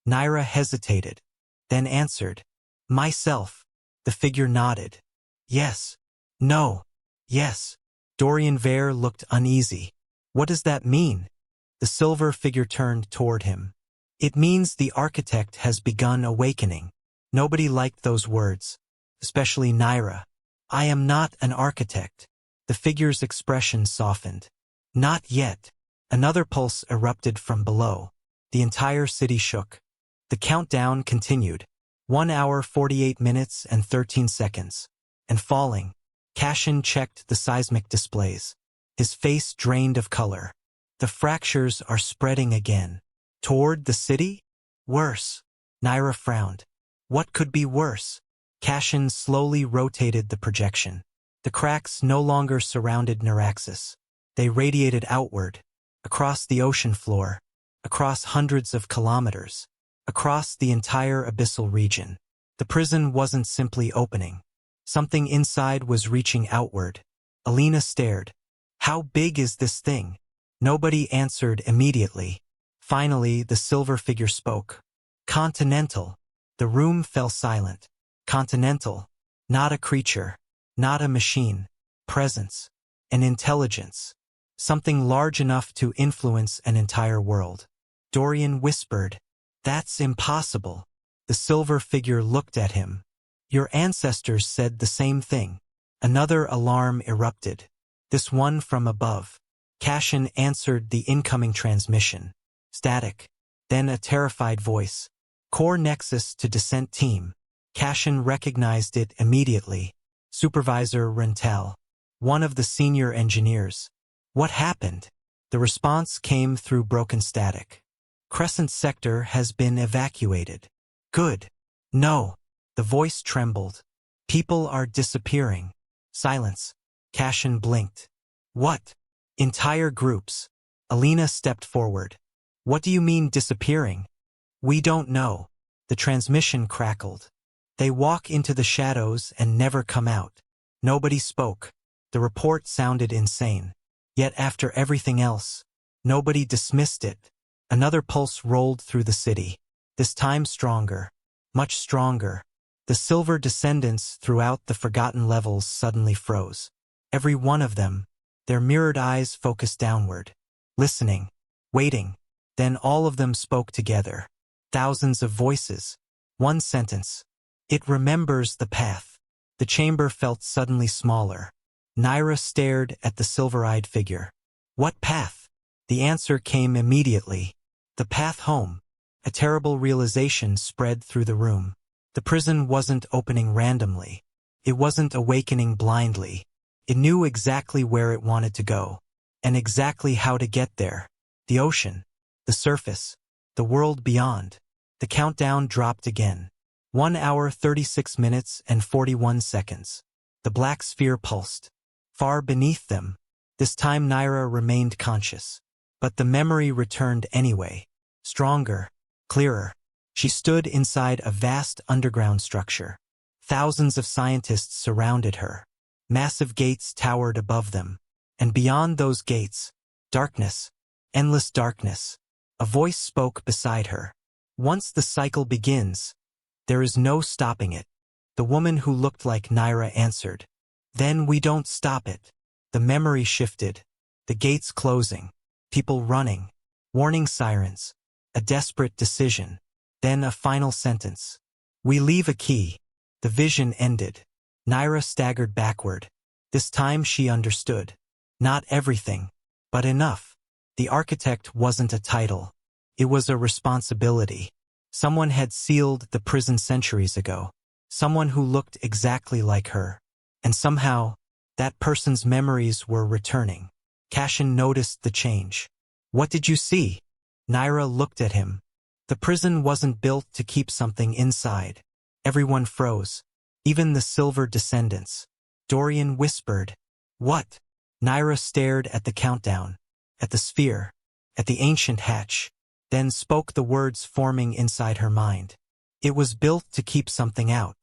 Nyra hesitated, then answered. Myself. The figure nodded. Yes. No. Yes. Dorian Vare looked uneasy. What does that mean? The silver figure turned toward him. It means the architect has begun awakening. Nobody liked those words, especially Nyra. I am not an architect. The figure's expression softened. Not yet. Another pulse erupted from below. The entire city shook. The countdown continued. 1 hour 48 minutes and 13 seconds. And falling. Cashin checked the seismic displays. His face drained of color. The fractures are spreading again. Toward the city? Worse. Nyra frowned. What could be worse? Cashin slowly rotated the projection. The cracks no longer surrounded Neraxis. They radiated outward, across the ocean floor, across hundreds of kilometers, across the entire abyssal region. The prison wasn't simply opening. Something inside was reaching outward. Alina stared. How big is this thing? Nobody answered immediately. Finally, the silver figure spoke. Continental. The room fell silent. Continental. Not a creature. Not a machine. Presence. An intelligence. Something large enough to influence an entire world. Dorian whispered. That's impossible. The silver figure looked at him. Your ancestors said the same thing. Another alarm erupted. This one from above. Cashin answered the incoming transmission. Static. Then a terrified voice. Core Nexus to Descent Team. Cashin recognized it immediately. Supervisor Rentel. One of the senior engineers. What happened? The response came through broken static. Crescent Sector has been evacuated. Good. No. The voice trembled. People are disappearing. Silence. Cashin blinked. What? Entire groups. Alina stepped forward. What do you mean disappearing? We don't know. The transmission crackled. They walk into the shadows and never come out. Nobody spoke. The report sounded insane. Yet after everything else, nobody dismissed it. Another pulse rolled through the city. This time stronger. Much stronger. The silver descendants throughout the forgotten levels suddenly froze. Every one of them, their mirrored eyes focused downward. Listening. Waiting. Then all of them spoke together. Thousands of voices. One sentence. It remembers the path. The chamber felt suddenly smaller. Nyra stared at the silver-eyed figure. What path? The answer came immediately. The path home. A terrible realization spread through the room. The prison wasn't opening randomly. It wasn't awakening blindly. It knew exactly where it wanted to go. And exactly how to get there. The ocean. The surface. The world beyond. The countdown dropped again. 1 hour 36 minutes and 41 seconds. The black sphere pulsed. Far beneath them. This time Nyra remained conscious. But the memory returned anyway. Stronger. Clearer. She stood inside a vast underground structure. Thousands of scientists surrounded her. Massive gates towered above them. And beyond those gates, darkness. Endless darkness. A voice spoke beside her. Once the cycle begins, there is no stopping it. The woman who looked like Nyra answered. Then we don't stop it. The memory shifted. The gates closing. People running. Warning sirens. A desperate decision. Then a final sentence. We leave a key. The vision ended. Nyra staggered backward. This time she understood. Not everything, but enough. The architect wasn't a title. It was a responsibility. Someone had sealed the prison centuries ago. Someone who looked exactly like her. And somehow, that person's memories were returning. Cashin noticed the change. What did you see? Nyra looked at him. The prison wasn't built to keep something inside. Everyone froze. Even the silver descendants. Dorian whispered. What? Nyra stared at the countdown, at the sphere, at the ancient hatch, then spoke the words forming inside her mind. It was built to keep something out.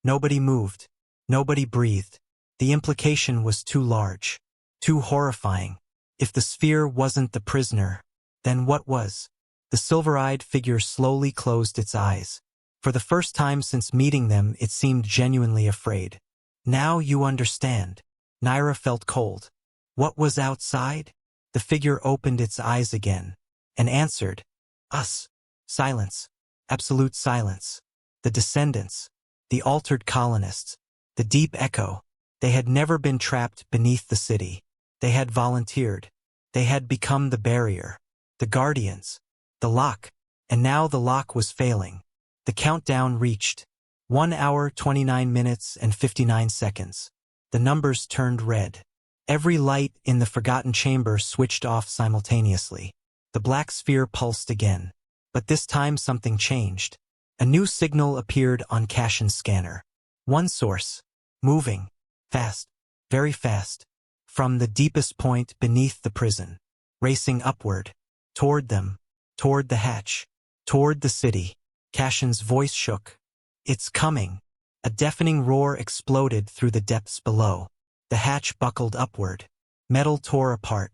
Nobody moved. Nobody breathed. The implication was too large, too horrifying. If the sphere wasn't the prisoner, then what was? The silver-eyed figure slowly closed its eyes. For the first time since meeting them, it seemed genuinely afraid. Now you understand. Nyra felt cold. What was outside? The figure opened its eyes again and answered, us. Silence. Absolute silence. The descendants. The altered colonists. The deep echo. They had never been trapped beneath the city. They had volunteered. They had become the barrier. The guardians. The lock. And now the lock was failing. The countdown reached 1 hour 29 minutes and 59 seconds. The numbers turned red. Every light in the forgotten chamber switched off simultaneously. The black sphere pulsed again. But this time something changed. A new signal appeared on Cashin's scanner. One source. Moving. Fast. Very fast. From the deepest point beneath the prison. Racing upward. Toward them. Toward the hatch. Toward the city. Cashin's voice shook. It's coming. A deafening roar exploded through the depths below. The hatch buckled upward. Metal tore apart.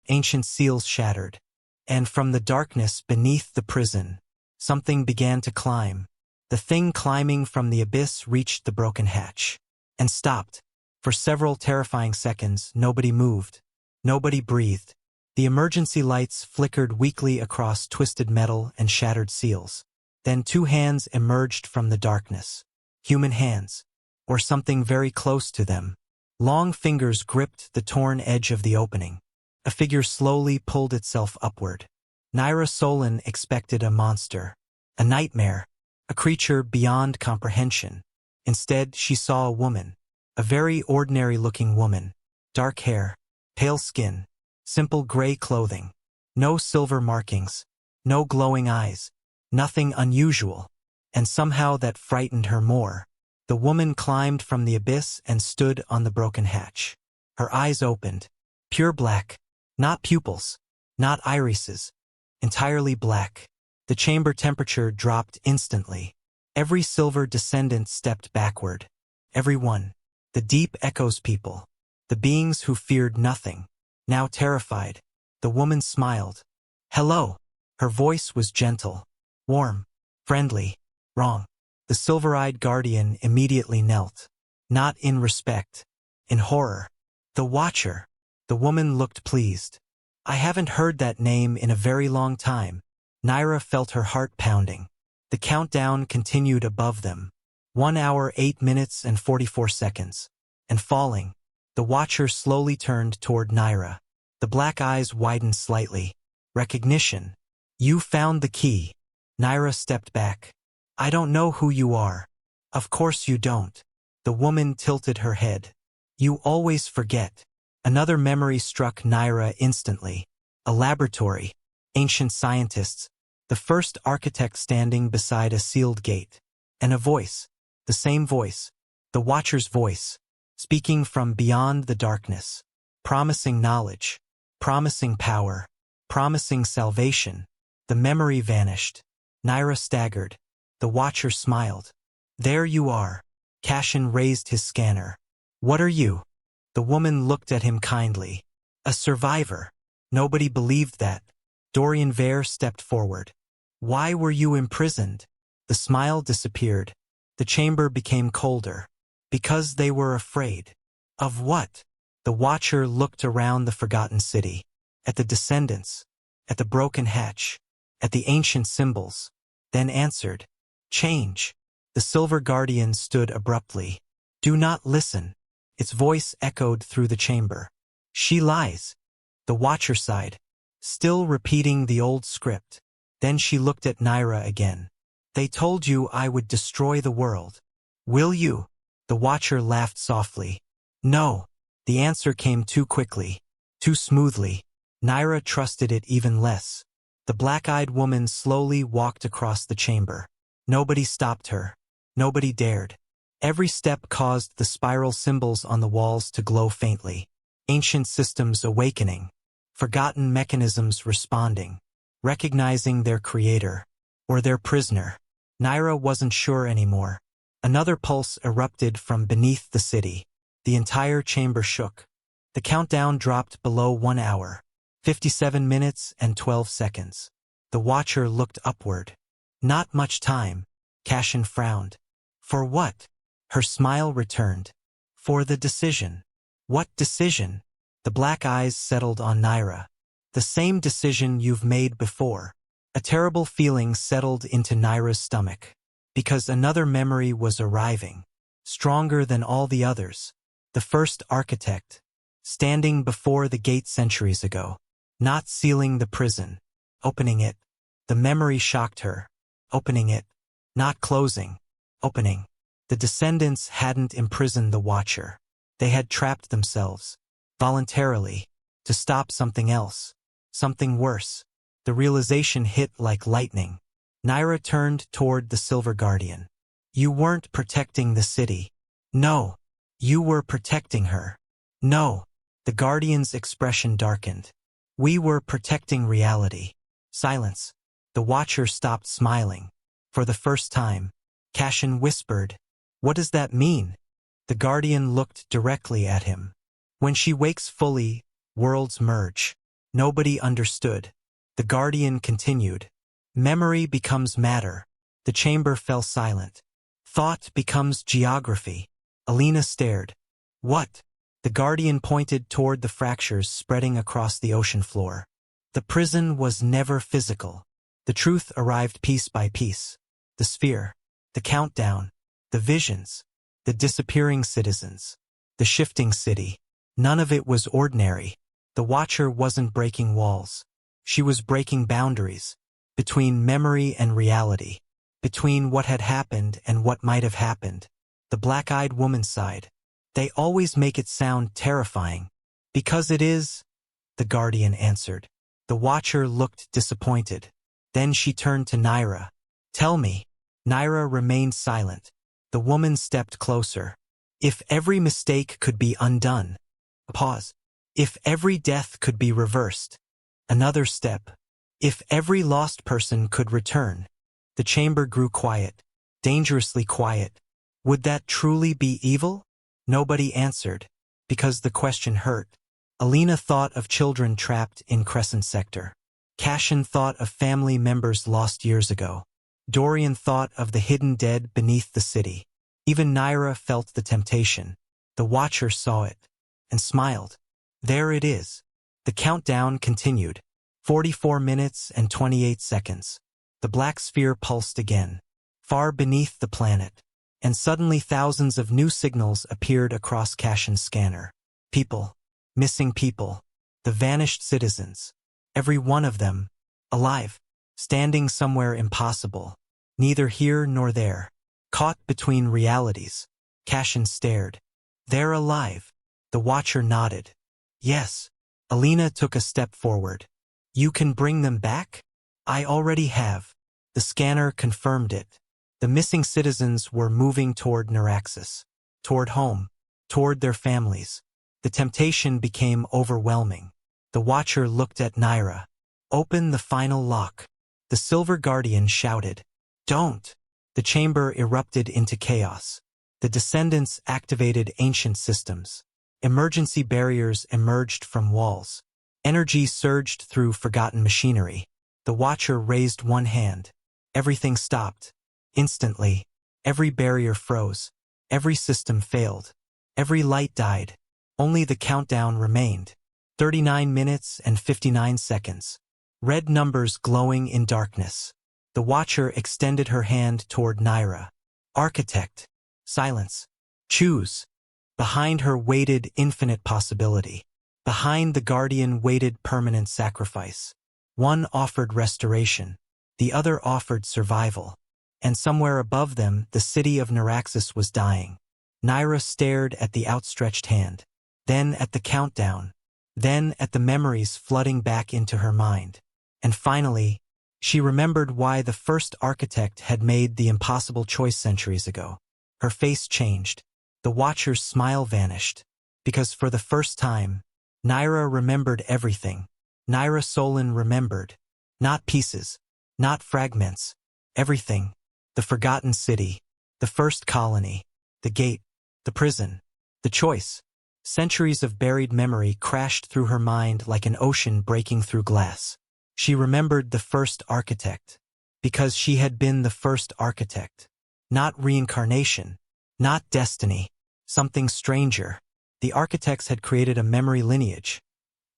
Ancient seals shattered. And from the darkness beneath the prison, something began to climb. The thing climbing from the abyss reached the broken hatch. And stopped. For several terrifying seconds, nobody moved. Nobody breathed. The emergency lights flickered weakly across twisted metal and shattered seals. Then two hands emerged from the darkness. Human hands. Or something very close to them. Long fingers gripped the torn edge of the opening. A figure slowly pulled itself upward. Nyra Solen expected a monster. A nightmare. A creature beyond comprehension. Instead, she saw a woman. A very ordinary-looking woman. Dark hair. Pale skin. Simple gray clothing. No silver markings. No glowing eyes. Nothing unusual. And somehow that frightened her more. The woman climbed from the abyss and stood on the broken hatch. Her eyes opened. Pure black. Not pupils. Not irises. Entirely black. The chamber temperature dropped instantly. Every silver descendant stepped backward. Every one. The deep echoes people. The beings who feared nothing. Now terrified. The woman smiled. Hello. Her voice was gentle. Warm. Friendly. Wrong. The silver-eyed guardian immediately knelt. Not in respect. In horror. The Watcher. The woman looked pleased. I haven't heard that name in a very long time. Nyra felt her heart pounding. The countdown continued above them. 1 hour 8 minutes and 44 seconds. And falling. The Watcher slowly turned toward Nyra. The black eyes widened slightly. Recognition. You found the key. Nyra stepped back. I don't know who you are. Of course you don't. The woman tilted her head. You always forget. Another memory struck Nyra instantly. A laboratory. Ancient scientists. The first architect standing beside a sealed gate. And a voice. The same voice. The Watcher's voice. Speaking from beyond the darkness. Promising knowledge. Promising power. Promising salvation. The memory vanished. Nyra staggered. The Watcher smiled. There you are. Cashin raised his scanner. What are you? The woman looked at him kindly. A survivor. Nobody believed that. Dorian Vare stepped forward. Why were you imprisoned? The smile disappeared. The chamber became colder. Because they were afraid. Of what? The Watcher looked around the forgotten city. At the descendants. At the broken hatch. At the ancient symbols. Then answered. Change. The Silver Guardian stood abruptly. Do not listen. Its voice echoed through the chamber. She lies. The Watcher sighed. Still repeating the old script. Then she looked at Nyra again. They told you I would destroy the world. Will you? The Watcher laughed softly. No. The answer came too quickly. Too smoothly. Nyra trusted it even less. The black-eyed woman slowly walked across the chamber. Nobody stopped her. Nobody dared. Every step caused the spiral symbols on the walls to glow faintly. Ancient systems awakening. Forgotten mechanisms responding. Recognizing their creator. Or their prisoner. Nyra wasn't sure anymore. Another pulse erupted from beneath the city. The entire chamber shook. The countdown dropped below 1 hour. 57 minutes and 12 seconds. The watcher looked upward. Not much time. Cashin frowned. For what? Her smile returned. For the decision. What decision? The black eyes settled on Nyra. The same decision you've made before. A terrible feeling settled into Nyra's stomach. Because another memory was arriving. Stronger than all the others. The first architect. Standing before the gate centuries ago. Not sealing the prison. Opening it. The memory shocked her. Opening it. Not closing. Opening. The descendants hadn't imprisoned the watcher. They had trapped themselves. Voluntarily. To stop something else. Something worse. The realization hit like lightning. Nyra turned toward the Silver Guardian. You weren't protecting the city. No. You were protecting her. No. The Guardian's expression darkened. We were protecting reality. Silence. The watcher stopped smiling. For the first time. Cashin whispered. What does that mean? The Guardian looked directly at him. When she wakes fully, worlds merge. Nobody understood. The Guardian continued. Memory becomes matter. The chamber fell silent. Thought becomes geography. Alina stared. What? The Guardian pointed toward the fractures spreading across the ocean floor. The prison was never physical. The truth arrived piece by piece. The sphere. The countdown. The visions. The disappearing citizens. The shifting city. None of it was ordinary. The watcher wasn't breaking walls. She was breaking boundaries. Between memory and reality. Between what had happened and what might have happened. The black-eyed woman sighed. They always make it sound terrifying. Because it is, the Guardian answered. The watcher looked disappointed. Then she turned to Nyra. Tell me. Nyra remained silent. The woman stepped closer. If every mistake could be undone. A pause. If every death could be reversed. Another step. If every lost person could return. The chamber grew quiet. Dangerously quiet. Would that truly be evil? Nobody answered. Because the question hurt. Alina thought of children trapped in Crescent Sector. Cashin thought of family members lost years ago. Dorian thought of the hidden dead beneath the city. Even Nyra felt the temptation. The watcher saw it. And smiled. There it is. The countdown continued. 44 minutes and 28 seconds. The black sphere pulsed again. Far beneath the planet. And suddenly thousands of new signals appeared across Cashin's scanner. People. Missing people. The vanished citizens. Every one of them. Alive. Standing somewhere impossible. Neither here nor there. Caught between realities. Cashin stared. They're alive. The watcher nodded. Yes. Alina took a step forward. You can bring them back? I already have. The scanner confirmed it. The missing citizens were moving toward Neraxis. Toward home. Toward their families. The temptation became overwhelming. The watcher looked at Nyra. Open the final lock. The Silver Guardian shouted. Don't. The chamber erupted into chaos. The descendants activated ancient systems. Emergency barriers emerged from walls. Energy surged through forgotten machinery. The watcher raised one hand. Everything stopped. Instantly. Every barrier froze. Every system failed. Every light died. Only the countdown remained. 39 minutes and 59 seconds. Red numbers glowing in darkness. The watcher extended her hand toward Nyra. Architect. Silence. Choose. Behind her waited infinite possibility. Behind the Guardian waited permanent sacrifice. One offered restoration. The other offered survival. And somewhere above them, the city of Neraxis was dying. Nyra stared at the outstretched hand. Then at the countdown. Then at the memories flooding back into her mind. And finally, she remembered why the first architect had made the impossible choice centuries ago. Her face changed. The watcher's smile vanished. Because for the first time, Nyra remembered everything. Nyra Solen remembered. Not pieces. Not fragments. Everything. The forgotten city. The first colony. The gate. The prison. The choice. Centuries of buried memory crashed through her mind like an ocean breaking through glass. She remembered the first architect. Because she had been the first architect. Not reincarnation. Not destiny. Something stranger. The architects had created a memory lineage.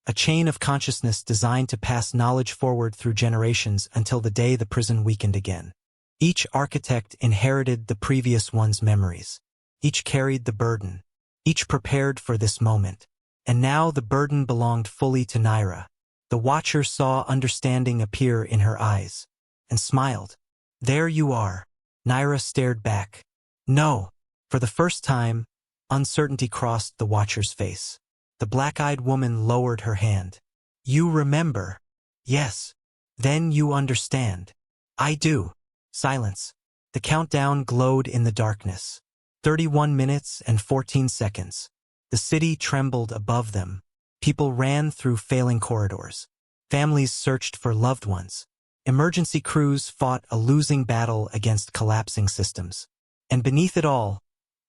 A chain of consciousness designed to pass knowledge forward through generations until the day the prison weakened again. Each architect inherited the previous one's memories. Each carried the burden. Each prepared for this moment. And now the burden belonged fully to Nyra. The watcher saw understanding appear in her eyes. And smiled. There you are. Nyra stared back. No. For the first time, uncertainty crossed the watcher's face. The black-eyed woman lowered her hand. You remember. Yes. Then you understand. I do. Silence. The countdown glowed in the darkness. 31 minutes and 14 seconds. The city trembled above them. People ran through failing corridors. Families searched for loved ones. Emergency crews fought a losing battle against collapsing systems. And beneath it all,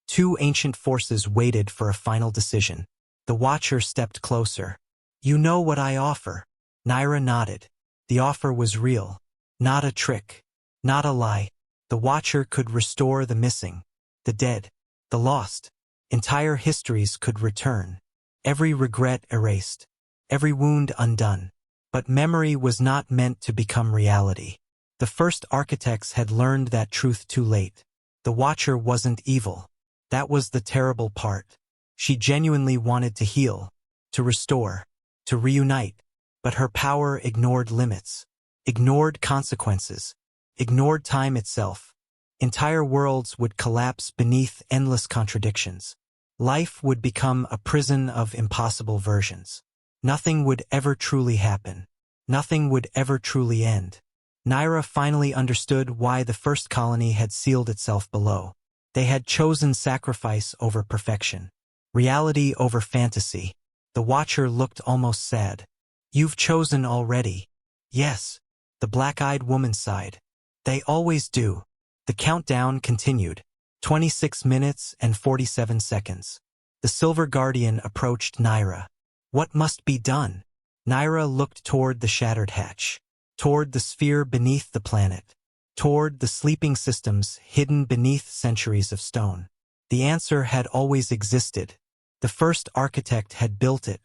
two ancient forces waited for a final decision. The watcher stepped closer. You know what I offer. Nyra nodded. The offer was real. Not a trick. Not a lie. The watcher could restore the missing. The dead. The lost. Entire histories could return. Every regret erased. Every wound undone. But memory was not meant to become reality. The first architects had learned that truth too late. The watcher wasn't evil. That was the terrible part. She genuinely wanted to heal, to restore, to reunite. But her power ignored limits, ignored consequences, ignored time itself. Entire worlds would collapse beneath endless contradictions. Life would become a prison of impossible versions. Nothing would ever truly happen. Nothing would ever truly end. Nyra finally understood why the first colony had sealed itself below. They had chosen sacrifice over perfection. Reality over fantasy. The watcher looked almost sad. You've chosen already. Yes. The black-eyed woman sighed. They always do. The countdown continued. 26 minutes and 47 seconds. The Silver Guardian approached Nyra. What must be done? Nyra looked toward the shattered hatch. Toward the sphere beneath the planet. Toward the sleeping systems hidden beneath centuries of stone. The answer had always existed. The first architect had built it.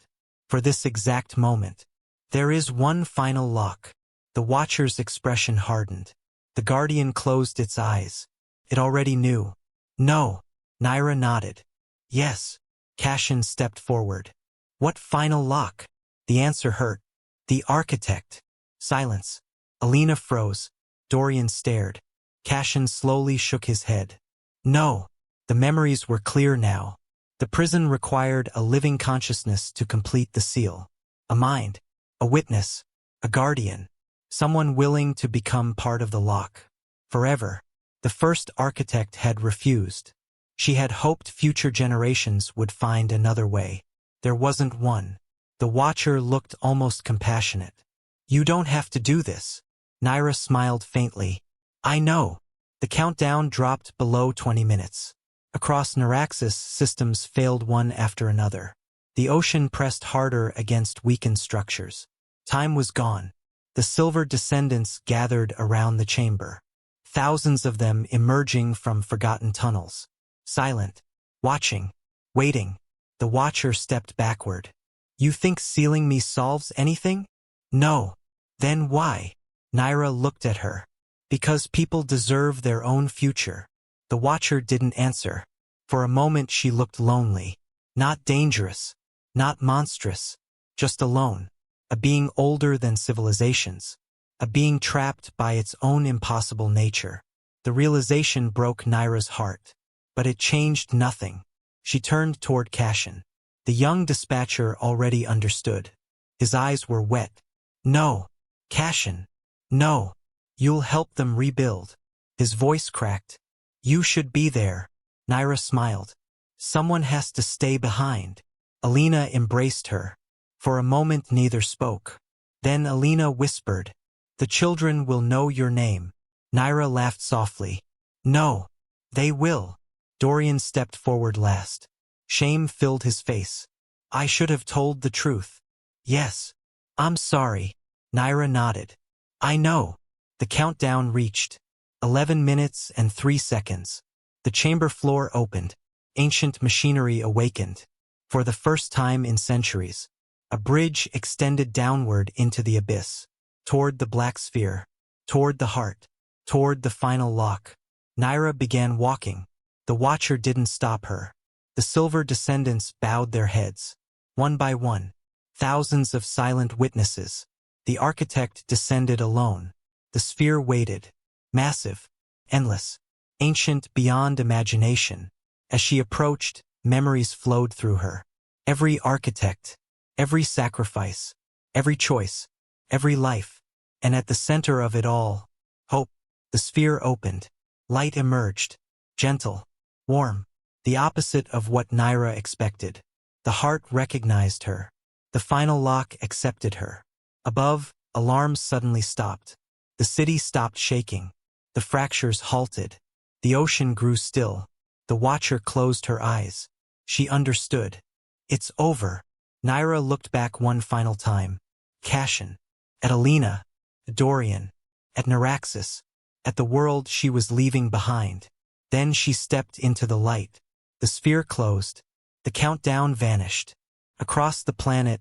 For this exact moment. There is one final lock. The watcher's expression hardened. The Guardian closed its eyes. It already knew. No. Nyra nodded. Yes. Cashin stepped forward. What final lock? The answer hurt. The architect. Silence. Alina froze. Dorian stared. Cashin slowly shook his head. No. The memories were clear now. The prison required a living consciousness to complete the seal. A mind. A witness. A guardian. Someone willing to become part of the lock. Forever. The first architect had refused. She had hoped future generations would find another way. There wasn't one. The watcher looked almost compassionate. You don't have to do this. Nyra smiled faintly. I know. The countdown dropped below 20 minutes. Across Neraxis, systems failed one after another. The ocean pressed harder against weakened structures. Time was gone. The silver descendants gathered around the chamber. Thousands of them emerging from forgotten tunnels. Silent. Watching. Waiting. The watcher stepped backward. You think sealing me solves anything? No. Then why? Nyra looked at her. Because people deserve their own future. The watcher didn't answer. For a moment she looked lonely. Not dangerous. Not monstrous. Just alone. A being older than civilizations. A being trapped by its own impossible nature. The realization broke Nyra's heart. But it changed nothing. She turned toward Cashin. The young dispatcher already understood. His eyes were wet. No. Cashin. No. You'll help them rebuild. His voice cracked. You should be there. Nyra smiled. Someone has to stay behind. Alina embraced her. For a moment neither spoke. Then Alina whispered, "The children will know your name." Nyra laughed softly. "No, they will." Dorian stepped forward last. Shame filled his face. "I should have told the truth." "Yes. I'm sorry." Nyra nodded. "I know." The countdown reached. 11 minutes and 3 seconds. The chamber floor opened. Ancient machinery awakened. For the first time in centuries, a bridge extended downward into the abyss, toward the black sphere, toward the heart, toward the final lock. Nyra began walking. The watcher didn't stop her. The silver descendants bowed their heads. One by one, thousands of silent witnesses. The architect descended alone. The sphere waited, massive, endless, ancient beyond imagination. As she approached, memories flowed through her. Every architect, every sacrifice, every choice, every life. And at the center of it all, hope. The sphere opened. Light emerged. Gentle, warm, the opposite of what Nyra expected. The heart recognized her. The final lock accepted her. Above, alarms suddenly stopped. The city stopped shaking. The fractures halted. The ocean grew still. The watcher closed her eyes. She understood. It's over. Nyra looked back one final time. Cashin. At Alina. Dorian. At Neraxis. At the world she was leaving behind. Then she stepped into the light. The sphere closed. The countdown vanished. Across the planet,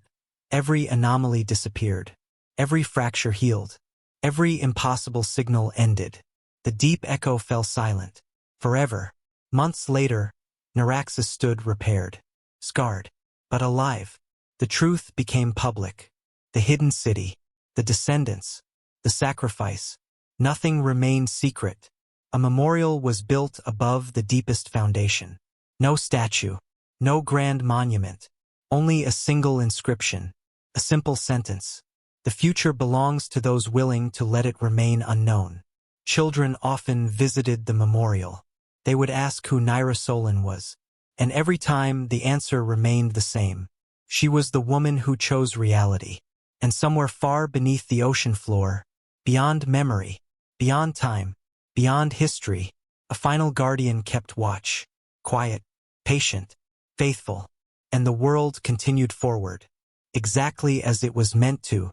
every anomaly disappeared. Every fracture healed. Every impossible signal ended. The deep echo fell silent. Forever. Months later, Neraxis stood repaired. Scarred, but alive. The truth became public. The hidden city. The descendants. The sacrifice. Nothing remained secret. A memorial was built above the deepest foundation. No statue. No grand monument. Only a single inscription. A simple sentence. The future belongs to those willing to let it remain unknown. Children often visited the memorial. They would ask who Nyra Solen was. And every time the answer remained the same. She was the woman who chose reality. And somewhere far beneath the ocean floor, beyond memory, beyond time, beyond history, a final guardian kept watch. Quiet, patient, faithful. And the world continued forward. Exactly as it was meant to.